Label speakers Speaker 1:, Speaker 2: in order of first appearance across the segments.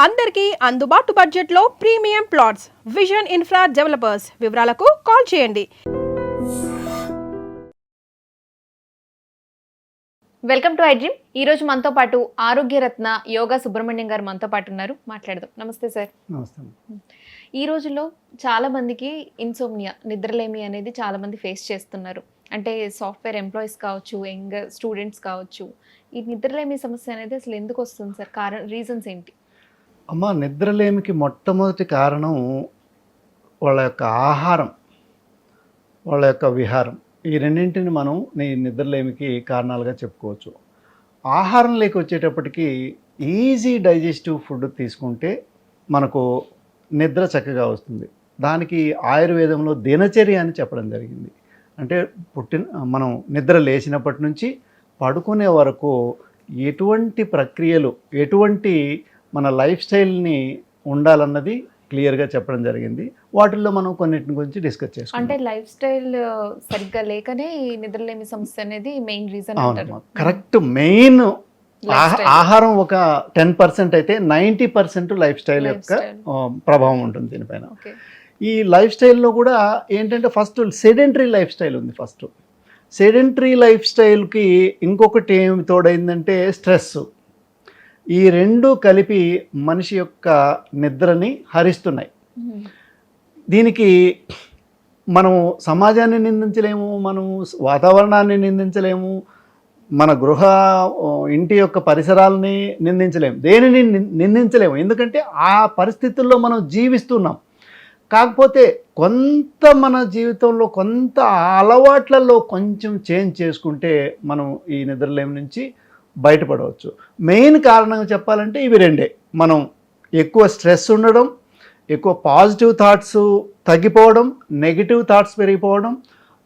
Speaker 1: అందరికీ అందుబాటు బడ్జెట్లో premium plots vision infra developers. వివరాలకు కాల్ చేయండి.
Speaker 2: Welcome to iDream. ఈ రోజు మనతో పాటు ఆరోగ్యరత్న యోగా సుబ్రహ్మణ్యం గారు మనతో పాటు ఉన్నారు. మాట్లాడదాం. నమస్తే సార్.
Speaker 3: నమస్తే.
Speaker 2: ఈ రోజుల్లో చాలా మందికి ఇన్సోమ్నియా, నిద్రలేమి అనేది చాలా మంది ఫేస్ చేస్తున్నారు. అంటే సాఫ్ట్వేర్ ఎంప్లాయీస్ కావచ్చు, యంగ్ స్టూడెంట్స్ కావచ్చు. ఈ నిద్రలేమి సమస్య అనేది అసలు ఎందుకు వస్తుంది సార్? రీజన్స్ ఏంటి?
Speaker 3: అమ్మ, నిద్రలేమికి మొట్టమొదటి కారణం వాళ్ళ యొక్క ఆహారం, వాళ్ళ యొక్క విహారం. ఈ రెండింటిని మనం నిద్రలేమికి కారణాలుగా చెప్పుకోవచ్చు. ఆహారం లేక వచ్చేటప్పటికి ఈజీ డైజెస్టివ్ ఫుడ్ తీసుకుంటే మనకు నిద్ర చక్కగా వస్తుంది. దానికి ఆయుర్వేదంలో దినచర్య అని చెప్పడం జరిగింది. అంటే మనం నిద్ర లేచినప్పటి నుంచి పడుకునే వరకు ఎటువంటి ప్రక్రియలు, ఎటువంటి మన లైఫ్ స్టైల్ని ఉండాలన్నది క్లియర్గా చెప్పడం జరిగింది. వాటిల్లో మనం కొన్నిటిని గురించి డిస్కస్ చేసుకుంటాం.
Speaker 2: అంటే లైఫ్ స్టైల్ సరిగ్గా లేకనే ఈ నిద్రలేమి సమస్య అనేది మెయిన్ రీజన్ అంటారు.
Speaker 3: కరెక్ట్. మెయిన్ ఆహారం ఒక 10% అయితే 90% లైఫ్ స్టైల్ యొక్క ప్రభావం ఉంటుంది దీనిపైన. ఈ లైఫ్ స్టైల్లో కూడా ఏంటంటే ఫస్ట్ సెడెంటరీ లైఫ్ స్టైల్ ఉంది. ఫస్ట్ సెడెంటరీ లైఫ్ స్టైల్కి ఇంకొకటి ఏమి తోడైందంటే స్ట్రెస్. ఈ రెండు కలిపి మనిషి యొక్క నిద్రని హరిస్తున్నాయి. దీనికి మనం సమాజాన్ని నిందించలేము, మనం వాతావరణాన్ని నిందించలేము, మన ఇంటి యొక్క పరిసరాలని నిందించలేము, దేనిని నిందించలేము. ఎందుకంటే ఆ పరిస్థితుల్లో మనం జీవిస్తున్నాం. కాకపోతే కొంత మన జీవితంలో కొంత అలవాట్లలో కొంచెం చేంజ్ చేసుకుంటే మనం ఈ నిద్రలేమి నుంచి బయటపడవచ్చు. మెయిన్ కారణం చెప్పాలంటే ఇవి రెండే. మనం ఎక్కువ స్ట్రెస్ ఉండడం, ఎక్కువ పాజిటివ్ థాట్స్ తగ్గిపోవడం, నెగిటివ్ థాట్స్ పెరిగిపోవడం,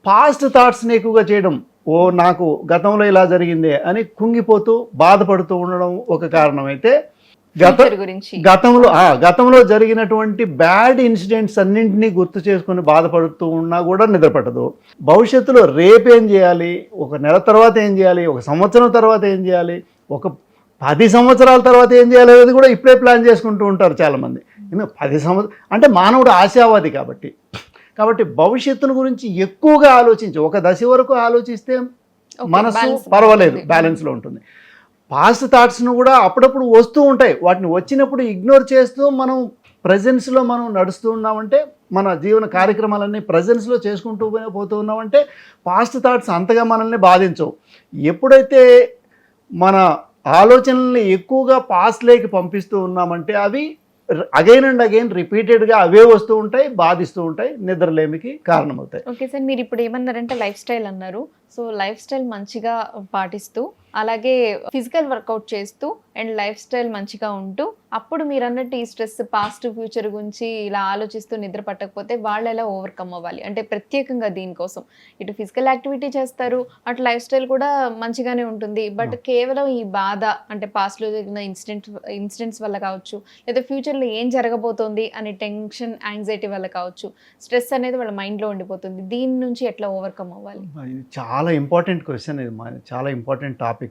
Speaker 3: పాస్ట్ థాట్స్ని ఎక్కువగా చేయడం. నాకు గతంలో ఇలా జరిగిందే అని కుంగిపోతూ బాధపడుతూ ఉండడం ఒక కారణం అయితే, గతంలో జరిగినటువంటి బ్యాడ్ ఇన్సిడెంట్స్ అన్నింటినీ గుర్తు చేసుకుని బాధపడుతూ ఉన్నా కూడా నిద్ర పట్టదు. భవిష్యత్తులో రేపు ఏం చేయాలి, ఒక నెల తర్వాత ఏం చేయాలి, ఒక సంవత్సరం తర్వాత ఏం చేయాలి, ఒక 10 సంవత్సరాల తర్వాత ఏం చేయాలి అనేది కూడా ఇప్పుడే ప్లాన్ చేసుకుంటూ ఉంటారు చాలామంది. 10 సంవత్సరం అంటే మానవుడు ఆశావాది కాబట్టి భవిష్యత్తును గురించి ఎక్కువగా ఆలోచించి ఒక దశ వరకు ఆలోచిస్తే మనసు పర్వాలేదు, బ్యాలెన్స్లో ఉంటుంది. పాస్ట్ థాట్స్ను కూడా అప్పుడప్పుడు వస్తూ ఉంటాయి. వాటిని వచ్చినప్పుడు ఇగ్నోర్ చేస్తూ మనం ప్రజెన్స్లో మనం నడుస్తూ ఉన్నామంటే, మన జీవన కార్యక్రమాలన్నీ ప్రజెన్స్లో చేసుకుంటూ పోతూ ఉన్నామంటే పాస్ట్ థాట్స్ అంతగా మనల్ని బాధించవు. ఎప్పుడైతే మన ఆలోచనల్ని ఎక్కువగా పాస్ట్లోకి పంపిస్తూ ఉన్నామంటే అవి అగైన్ అండ్ అగైన్ రిపీటెడ్గా అవే వస్తూ ఉంటాయి, బాధిస్తూ ఉంటాయి, నిద్రలేమికి కారణమవుతాయి.
Speaker 2: ఓకే సార్, మీరు ఇప్పుడు ఏమన్నారంటే లైఫ్ స్టైల్ అన్నారు. సో లైఫ్ స్టైల్ మంచిగా పాటిస్తూ, అలాగే ఫిజికల్ వర్కౌట్ చేస్తూ అండ్ లైఫ్ స్టైల్ మంచిగా ఉంటూ, అప్పుడు మీరు అన్నట్టు ఈ స్ట్రెస్, పాస్ట్, ఫ్యూచర్ గురించి ఇలా ఆలోచిస్తూ నిద్ర పట్టకపోతే వాళ్ళు ఎలా ఓవర్కమ్ అవ్వాలి? అంటే ప్రత్యేకంగా దీనికోసం ఇటు ఫిజికల్ యాక్టివిటీ చేస్తారు, అటు లైఫ్ స్టైల్ కూడా మంచిగానే ఉంటుంది. బట్ కేవలం ఈ బాధ అంటే పాస్ట్లో జరిగిన ఇన్సిడెంట్స్ వల్ల కావచ్చు, లేదా ఫ్యూచర్లో ఏం జరగబోతోంది అనే టెన్షన్, యాంగ్జైటీ వల్ల కావచ్చు, స్ట్రెస్ అనేది వాళ్ళ మైండ్లో ఉండిపోతుంది. దీని నుంచి ఎట్లా ఓవర్కమ్ అవ్వాలి?
Speaker 3: చాలా ఇంపార్టెంట్ క్వశ్చన్ ఇది, చాలా ఇంపార్టెంట్ టాపిక్.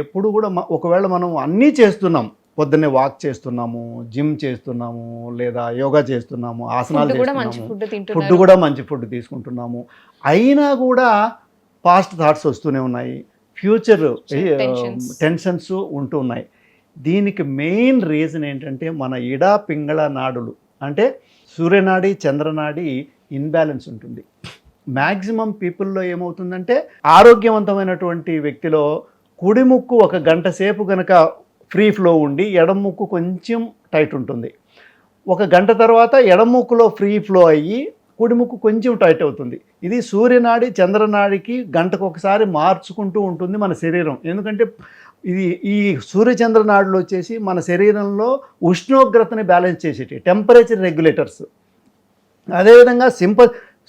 Speaker 3: ఎప్పుడు కూడా ఒకవేళ మనం అన్నీ చేస్తున్నాం, పొద్దున్నే వాక్ చేస్తున్నాము, జిమ్ చేస్తున్నాము, లేదా యోగా చేస్తున్నాము, ఆసనాలు చేస్తున్నాము, ఫుడ్ కూడా మంచి ఫుడ్ తీసుకుంటున్నాము, అయినా కూడా పాస్ట్ థాట్స్ వస్తూనే ఉన్నాయి, ఫ్యూచర్ టెన్షన్స్ ఉంటూ ఉన్నాయి. దీనికి మెయిన్ రీజన్ ఏంటంటే మన ఇడా పింగళ నాడులు, అంటే సూర్యనాడి, చంద్రనాడి ఇన్బ్యాలెన్స్ ఉంటుంది. మ్యాక్సిమం పీపుల్లో ఏమవుతుందంటే, ఆరోగ్యవంతమైనటువంటి వ్యక్తిలో కుడి ముక్కు 1 గంట సేపు కనుక ఫ్రీ ఫ్లో ఉండి ఎడమ ముక్కు కొంచెం టైట్ ఉంటుంది. 1 గంట తర్వాత ఎడమ ముక్కులో ఫ్రీ ఫ్లో అయ్యి కుడి ముక్కు కొంచెం టైట్ అవుతుంది. ఇది సూర్యనాడి, చంద్రనాడికి గంటకు ఒకసారి మార్చుకుంటూ ఉంటుంది మన శరీరం. ఎందుకంటే ఈ సూర్యచంద్రనాడులు వచ్చేసి మన శరీరంలో ఉష్ణోగ్రతని బ్యాలెన్స్ చేసేటి టెంపరేచర్ రెగ్యులేటర్స్. అదేవిధంగా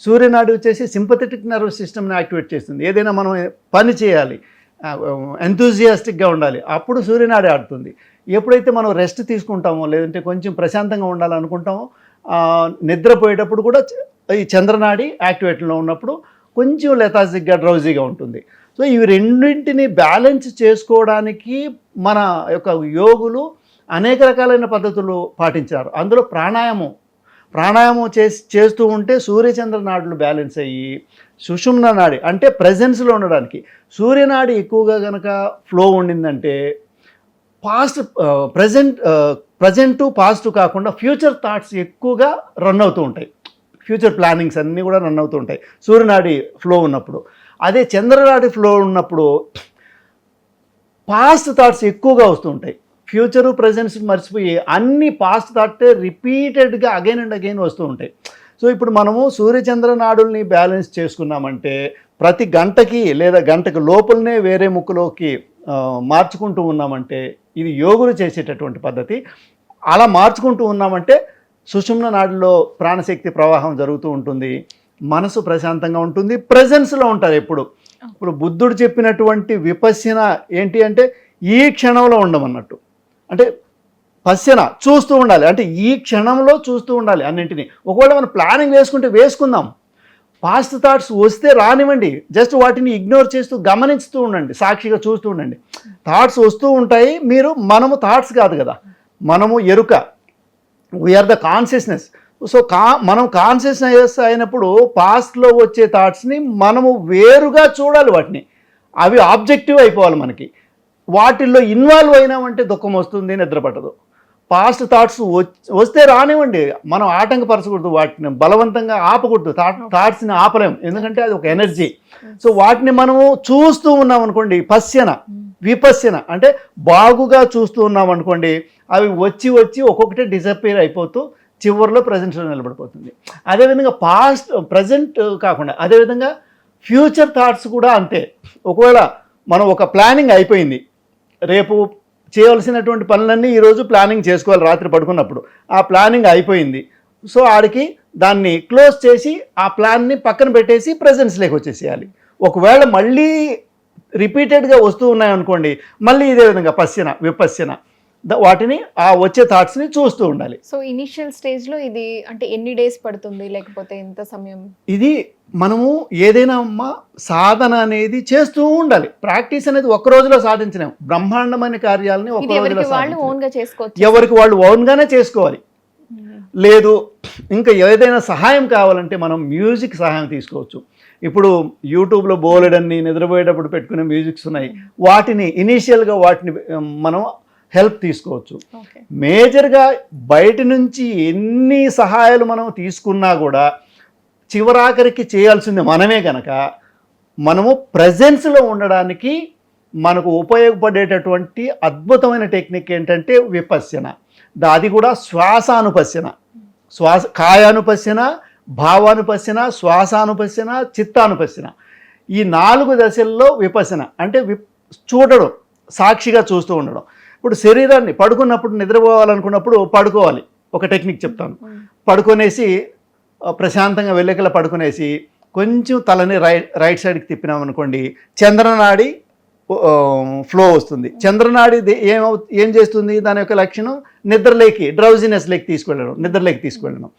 Speaker 3: సూర్యనాడి వచ్చేసి సింపథెటిక్ నర్వస్ సిస్టమ్ని యాక్టివేట్ చేస్తుంది. ఏదైనా మనం పని చేయాలి, ఎంతూజియాస్టిక్గా ఉండాలి, అప్పుడు సూర్యనాడి ఆడుతుంది. ఎప్పుడైతే మనం రెస్ట్ తీసుకుంటామో, లేదంటే కొంచెం ప్రశాంతంగా ఉండాలనుకుంటామో, నిద్రపోయేటప్పుడు కూడా ఈ చంద్రనాడి యాక్టివేట్లో ఉన్నప్పుడు కొంచెం లెథార్జిక్గా, డ్రౌజీగా ఉంటుంది. సో ఇవి రెండింటిని బ్యాలెన్స్ చేసుకోవడానికి మన యొక్క యోగులు అనేక రకాలైన పద్ధతులు పాటించారు. అందులో ప్రాణాయామం చేస్తూ ఉంటే సూర్యచంద్ర నాడులు బ్యాలెన్స్ అయ్యి సుషుమ్న నాడి అంటే ప్రజెన్స్లో ఉండడానికి, సూర్యనాడి ఎక్కువగా కనుక ఫ్లో ఉండిందంటే ప్రజెంట్ టు పాస్ట్ కాకుండా ఫ్యూచర్ థాట్స్ ఎక్కువగా రన్ అవుతూ ఉంటాయి. ఫ్యూచర్ ప్లానింగ్స్ అన్నీ కూడా రన్ అవుతూ ఉంటాయి సూర్యనాడి ఫ్లో ఉన్నప్పుడు. అదే చంద్రనాడి ఫ్లో ఉన్నప్పుడు పాస్ట్ థాట్స్ ఎక్కువగా వస్తూ ఉంటాయి. ఫ్యూచరు ప్రజెంట్స్ మర్చిపోయి అన్ని పాస్ట్ థాట్టే రిపీటెడ్గా అగైన్ అండ్ అగైన్ వస్తూ ఉంటాయి. సో ఇప్పుడు మనము సూర్యచంద్ర నాడుల్ని బ్యాలెన్స్ చేసుకున్నామంటే ప్రతి గంటకి లేదా గంటకు లోపలనే వేరే ముక్కులోకి మార్చుకుంటూ ఉన్నామంటే ఇది యోగులు చేసేటటువంటి పద్ధతి. అలా మార్చుకుంటూ ఉన్నామంటే సుషుమ్న నాడిలో ప్రాణశక్తి ప్రవాహం జరుగుతూ ఉంటుంది, మనసు ప్రశాంతంగా ఉంటుంది, ప్రజెన్స్లో ఉంటారు ఎప్పుడు. ఇప్పుడు బుద్ధుడు చెప్పినటువంటి విపశ్యన ఏంటి అంటే ఈ క్షణంలో ఉండమన్నట్టు. అంటే పశ్యన చూస్తూ ఉండాలి, అంటే ఈ క్షణంలో చూస్తూ ఉండాలి అన్నింటినీ. ఒకవేళ మనం ప్లానింగ్ వేసుకుందాం, పాస్ట్ థాట్స్ వస్తే రానివ్వండి, జస్ట్ వాటిని ఇగ్నోర్ చేస్తూ గమనిస్తూ ఉండండి, సాక్షిగా చూస్తూ ఉండండి. థాట్స్ వస్తూ ఉంటాయి, మనము థాట్స్ కాదు కదా, మనము ఎరుక, వీఆర్ ద కాన్షియస్నెస్. సో మనం కాన్షియస్నెస్ అయినప్పుడు పాస్ట్లో వచ్చే థాట్స్ని మనము వేరుగా చూడాలి, వాటిని అవి ఆబ్జెక్టివ్ అయిపోవాలి మనకి. వాటిల్లో ఇన్వాల్వ్ అయినామంటే దుఃఖం వస్తుంది, నిద్ర పట్టదు. పాస్ట్ థాట్స్ వస్తే రానివ్వండి, మనం ఆటంకపరచకూడదు, వాటిని బలవంతంగా ఆపకూడదు. థాట్స్ని ఆపలేం, ఎందుకంటే అది ఒక ఎనర్జీ. సో వాటిని మనము చూస్తూ ఉన్నాం అనుకోండి, విపశ్యన అంటే బాగుగా చూస్తూ ఉన్నాం అనుకోండి, అవి వచ్చి ఒక్కొక్కటే డిసప్పేర్ అయిపోతూ చివరిలో ప్రజెంట్లో నిలబడిపోతుంది. అదేవిధంగా ప్రజెంట్ కాకుండా అదేవిధంగా ఫ్యూచర్ థాట్స్ కూడా అంతే. ఒకవేళ మనం ఒక ప్లానింగ్ అయిపోయింది, రేపు చేయవలసినటువంటి పనులన్నీ ఈరోజు ప్లానింగ్ చేసుకోవాలి రాత్రి పడుకున్నప్పుడు, ఆ ప్లానింగ్ అయిపోయింది. సో ఆడికి దాన్ని క్లోజ్ చేసి ఆ ప్లాన్ని పక్కన పెట్టేసి ప్రజెన్స్లోకి వచ్చేసేయాలి. ఒకవేళ మళ్ళీ రిపీటెడ్గా వస్తూ ఉన్నాయనుకోండి, మళ్ళీ ఇదే విధంగా విపశ్యన వాటిని ఆ వచ్చే థాట్స్ని చూస్తూ ఉండాలి.
Speaker 2: సో ఇనిషియల్ స్టేజ్లో ఇది అంటే ఎన్ని డేస్ పడుతుంది, లేకపోతే ఎంత సమయం? ఇది
Speaker 3: మనము ఏదైనా సాధన అనేది చేస్తూ ఉండాలి. ప్రాక్టీస్ అనేది ఒక్క రోజులో సాధించలేము. బ్రహ్మాండమైన కార్యాలని ఒక్క రోజులో ఎవరికి వాళ్ళు ఓన్గానే చేసుకోవాలి. లేదు ఇంకా ఏదైనా సహాయం కావాలంటే మనం మ్యూజిక్ సహాయం తీసుకోవచ్చు. ఇప్పుడు యూట్యూబ్లో బోలెడన్ని నిద్రపోయేటప్పుడు పెట్టుకునే మ్యూజిక్స్ ఉన్నాయి, వాటిని ఇనీషియల్గా మనం హెల్ప్ తీసుకోవచ్చు. మేజర్గా బయట నుంచి ఎన్ని సహాయాలు మనం తీసుకున్నా కూడా చివరాఖరికి చేయాల్సింది మనమే కనుక మనము ప్రజెన్స్లో ఉండడానికి మనకు ఉపయోగపడేటటువంటి అద్భుతమైన టెక్నిక్ ఏంటంటే విపశ్యన. అది కూడా శ్వాసానుపశ్యన, కాయానుపశ్యన, భావానుపశ్యన, శ్వాసానుపశ్యన, చిత్తానుపశ్యన. ఈ 4 దశల్లో విపశ్యన అంటే చూడడం, సాక్షిగా చూస్తూ ఉండడం. ఇప్పుడు శరీరాన్ని పడుకున్నప్పుడు నిద్రపోవాలనుకున్నప్పుడు పడుకోవాలి. ఒక టెక్నిక్ చెప్తాను. పడుకొనేసి ప్రశాంతంగా వెల్లెకల పడుకునేసి కొంచెం తలని రైట్ సైడ్కి తిప్పినామనుకోండి, చంద్రనాడి ఫ్లో వస్తుంది. చంద్రనాడి ఏం చేస్తుంది, దాని యొక్క లక్షణం నిద్రలేకి, డ్రౌజినెస్లోకి తీసుకువెళ్ళడం.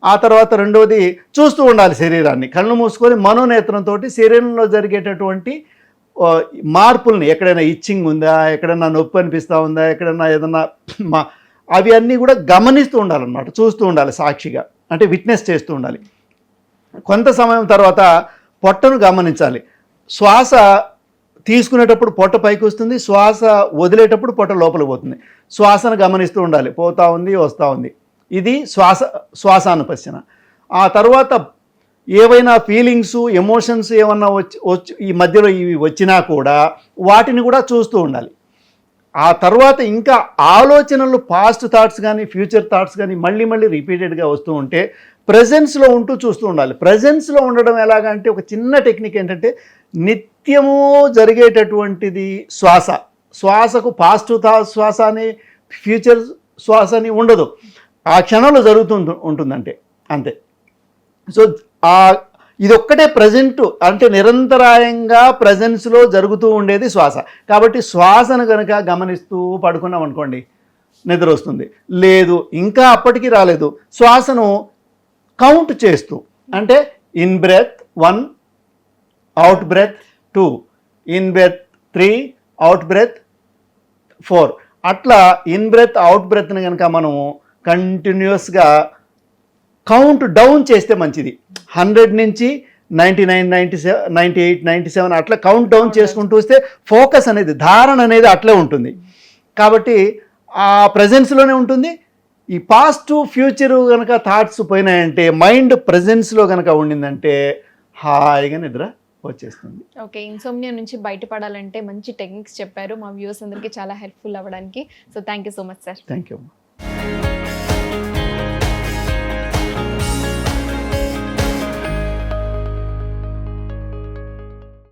Speaker 3: ఆ తర్వాత రెండవది చూస్తూ ఉండాలి శరీరాన్ని, కళ్ళు మూసుకొని మనోనేత్రంతో శరీరంలో జరిగేటటువంటి మార్పుల్ని, ఎక్కడైనా ఇచ్చింగ్ ఉందా, ఎక్కడైనా నొప్పి అనిపిస్తూ ఉందా, ఎక్కడైనా ఏదన్నా అవి అన్నీ కూడా గమనిస్తూ ఉండాలన్నమాట, చూస్తూ ఉండాలి సాక్షిగా, అంటే విట్నెస్ చేస్తూ ఉండాలి. కొంత సమయం తర్వాత పొట్టను గమనించాలి. శ్వాస తీసుకునేటప్పుడు పొట్ట పైకి వస్తుంది, శ్వాస వదిలేటప్పుడు పొట్ట లోపలికి పోతుంది. శ్వాసను గమనిస్తూ ఉండాలి, పోతూ ఉంది వస్తూ ఉంది. ఇది శ్వాసానుపశ్యన. ఆ తర్వాత ఏవైనా ఫీలింగ్స్, ఎమోషన్స్ ఏమన్నా వచ్చి ఈ మధ్యలో ఇవి వచ్చినా కూడా వాటిని కూడా చూస్తూ ఉండాలి. ఆ తర్వాత ఇంకా ఆలోచనలు, పాస్ట్ థాట్స్ కానీ ఫ్యూచర్ థాట్స్ కానీ మళ్ళీ రిపీటెడ్గా వస్తూ ఉంటే ప్రజెన్స్లో ఉంటూ చూస్తూ ఉండాలి. ప్రజెన్స్లో ఉండడం ఎలాగంటే ఒక చిన్న టెక్నిక్ ఏంటంటే నిత్యము జరిగేటటువంటిది శ్వాసకు పాస్ట్ శ్వాస అని ఫ్యూచర్ శ్వాస అని ఉండదు, ఆ క్షణంలో ఉంటుందంటే అంతే. సో ఇదొక్కటే ప్రజెంట్ అంటే నిరంతరాయంగా ప్రజెన్స్లో జరుగుతూ ఉండేది శ్వాస. కాబట్టి శ్వాసను కనుక గమనిస్తూ పడుకున్నాం అనుకోండి నిద్ర వస్తుంది. లేదు ఇంకా అప్పటికి రాలేదు, శ్వాసను కౌంట్ చేస్తూ, అంటే in breath 1, out breath 2, in breath 3, out breath 4, అట్లా ఇన్ బ్రెత్ అవుట్ బ్రెత్ని కనుక మనము కంటిన్యూస్గా కౌంట్ డౌన్ చేస్తే మంచిది. 100 నుంచి 99, 97, 98, 97 అట్లా కౌంట్ డౌన్ చేసుకుంటూ వస్తే ఫోకస్ అనేది, ధారణ అనేది అట్లే ఉంటుంది. కాబట్టి ఆ ప్రజెన్స్లోనే ఉంటుంది. ఈ పాస్ట్ ఫ్యూచర్ కనుక థాట్స్ పోయినాయంటే, మైండ్ ప్రజెన్స్లో కనుక ఉండిందంటే హాయిగా నిద్ర వచ్చేస్తుంది.
Speaker 2: ఓకే, ఇన్సోమ్నియా నుంచి బయటపడాలంటే మంచి టెక్నిక్స్ చెప్పారు. మా వ్యూవర్స్ అందరికీ చాలా హెల్ప్ఫుల్ అవ్వడానికి. So thank you so much sir.
Speaker 3: Thank you.